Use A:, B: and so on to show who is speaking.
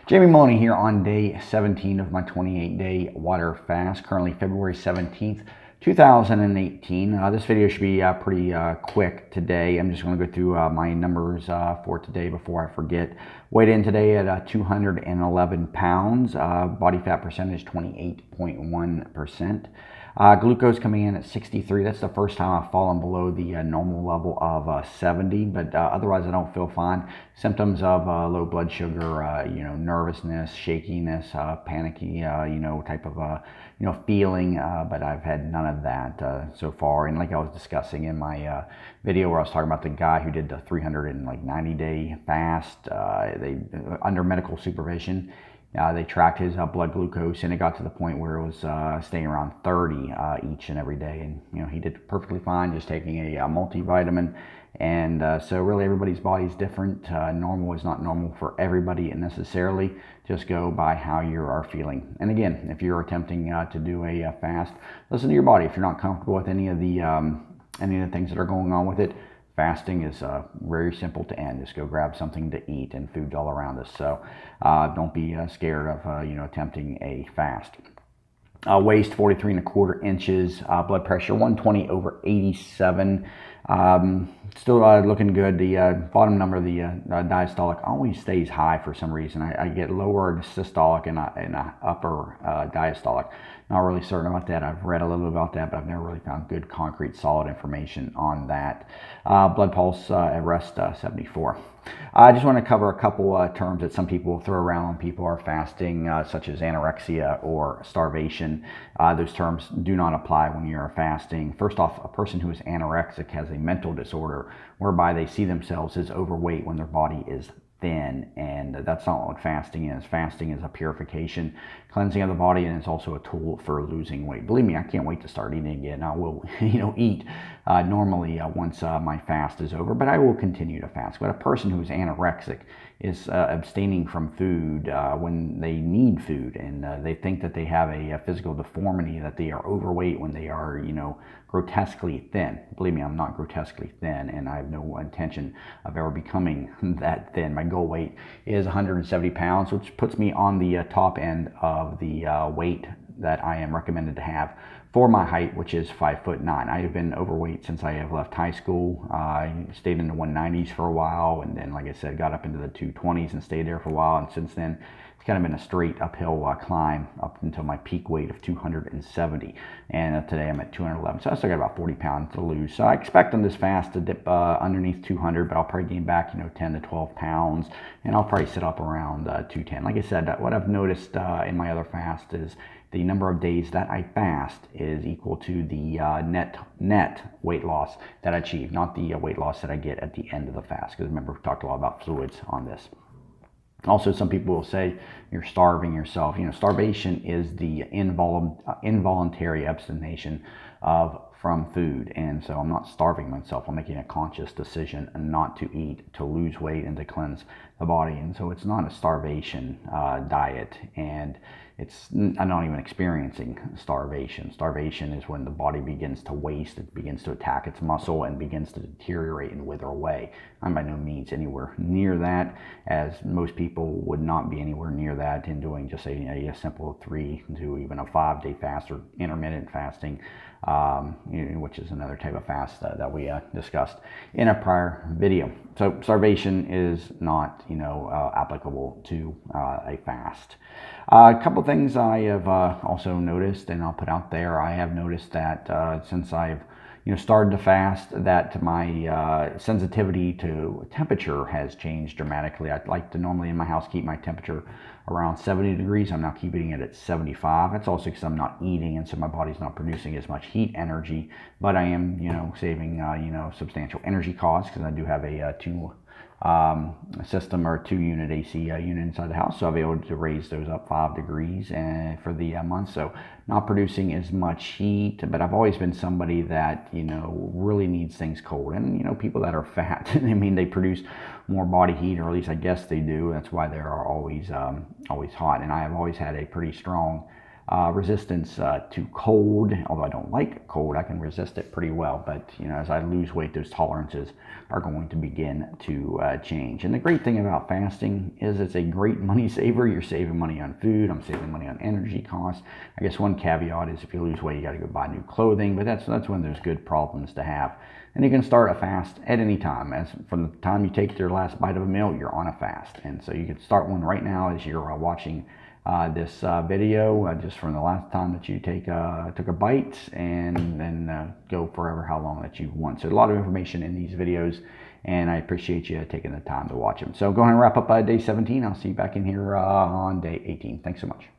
A: Jamie Maloney here on day 17 of my 28-day water fast, currently February 17th, 2018. This video should be pretty quick today. I'm just going to go through my numbers for today before I forget. Weighed in today at 211 pounds, body fat percentage 28.1%. Glucose coming in at 63. That's the first time I've fallen below the normal level of 70, but otherwise I don't feel fine. Symptoms of low blood sugar, nervousness, shakiness, panicky, type of, feeling, but I've had none of that so far. And like I was discussing in my video where I was talking about the guy who did the 390-day fast, they under medical supervision. They tracked his blood glucose, and it got to the point where it was staying around 30 each and every day. And he did perfectly fine, just taking a multivitamin. And so really everybody's body is different. Normal is not normal for everybody necessarily. Just go by how you are feeling. And again, if you're attempting to do a fast, listen to your body. If you're not comfortable with any of the things that are going on with it, fasting is very simple to end. Just go grab something to eat, and food's all around us. So don't be scared of attempting a fast. Waist 43¼ inches, blood pressure 120/87. Still looking good. The bottom number, the diastolic, always stays high for some reason. I get lower systolic and upper diastolic. Not really certain about that. I've read a little bit about that, but I've never really found good, concrete, solid information on that. Blood pulse at rest 74. I just want to cover a couple terms that some people throw around when people are fasting, such as anorexia or starvation. Those terms do not apply when you're fasting. First off, a person who is anorexic has a mental disorder whereby they see themselves as overweight when their body is thin, and that's not what fasting is. Fasting is a purification, cleansing of the body, and it's also a tool for losing weight. Believe me, I can't wait to start eating again. I will, eat normally once my fast is over, but I will continue to fast. But a person who is anorexic is abstaining from food when they need food, and they think that they have a physical deformity, that they are overweight when they are, grotesquely thin. Believe me, I'm not grotesquely thin, and I have no intention of ever becoming that thin. My goal weight is 170 pounds, which puts me on the top end of the weight that I am recommended to have for my height, which is 5'9". I have been overweight since I have left high school. I stayed in the 190s for a while, and then, like I said, got up into the 220s and stayed there for a while. And since then, it's kind of been a straight uphill climb up until my peak weight of 270. And today I'm at 211. So I still got about 40 pounds to lose. So I expect on this fast to dip underneath 200, but I'll probably gain back, 10 to 12 pounds. And I'll probably sit up around 210. Like I said, what I've noticed in my other fast is the number of days that I fast is equal to the net weight loss that I achieve, not the weight loss that I get at the end of the fast. Because remember, we talked a lot about fluids on this. Also, some people will say you're starving yourself. Starvation is the involuntary abstination from food, and so I'm not starving myself. I'm making a conscious decision not to eat, to lose weight, and to cleanse the body. And so it's not a starvation diet, and I'm not even experiencing starvation. Starvation is when the body begins to waste, it begins to attack its muscle, and begins to deteriorate and wither away. I'm by no means anywhere near that, as most people would not be anywhere near that in doing just a simple 3 to even a 5-day fast or intermittent fasting, which is another type of fast that we discussed in a prior video. So starvation is not, applicable to a fast. A couple things I have also noticed, and I'll put out there. I have noticed that since I've started to fast, that my sensitivity to temperature has changed dramatically. I'd like to normally in my house keep my temperature around 70 degrees. I'm now keeping it at 75. That's also because I'm not eating, and so my body's not producing as much heat energy, but I am, saving, substantial energy costs, because I do have a system or 2-unit AC unit inside the house, so I'll be able to raise those up 5 degrees for the month. So not producing as much heat, but I've always been somebody that really needs things cold. And people that are fat, they produce more body heat, or at least I guess they do. That's why they are always hot. And I have always had a pretty strong resistance to cold. Although I don't like cold, I can resist it pretty well. But as I lose weight, those tolerances are going to begin to change. And the great thing about fasting is it's a great money saver. You're saving money on food. I'm saving money on energy costs. I guess one caveat is if you lose weight, you got to go buy new clothing. But that's one of those good problems to have. And you can start a fast at any time. As from the time you take your last bite of a meal, you're on a fast. And so you can start one right now as you're watching this video, just from the last time that you took a bite, and then go forever how long that you want. So a lot of information in these videos, and I appreciate you taking the time to watch them. So go ahead and wrap up day 17. I'll see you back in here on day 18. Thanks so much.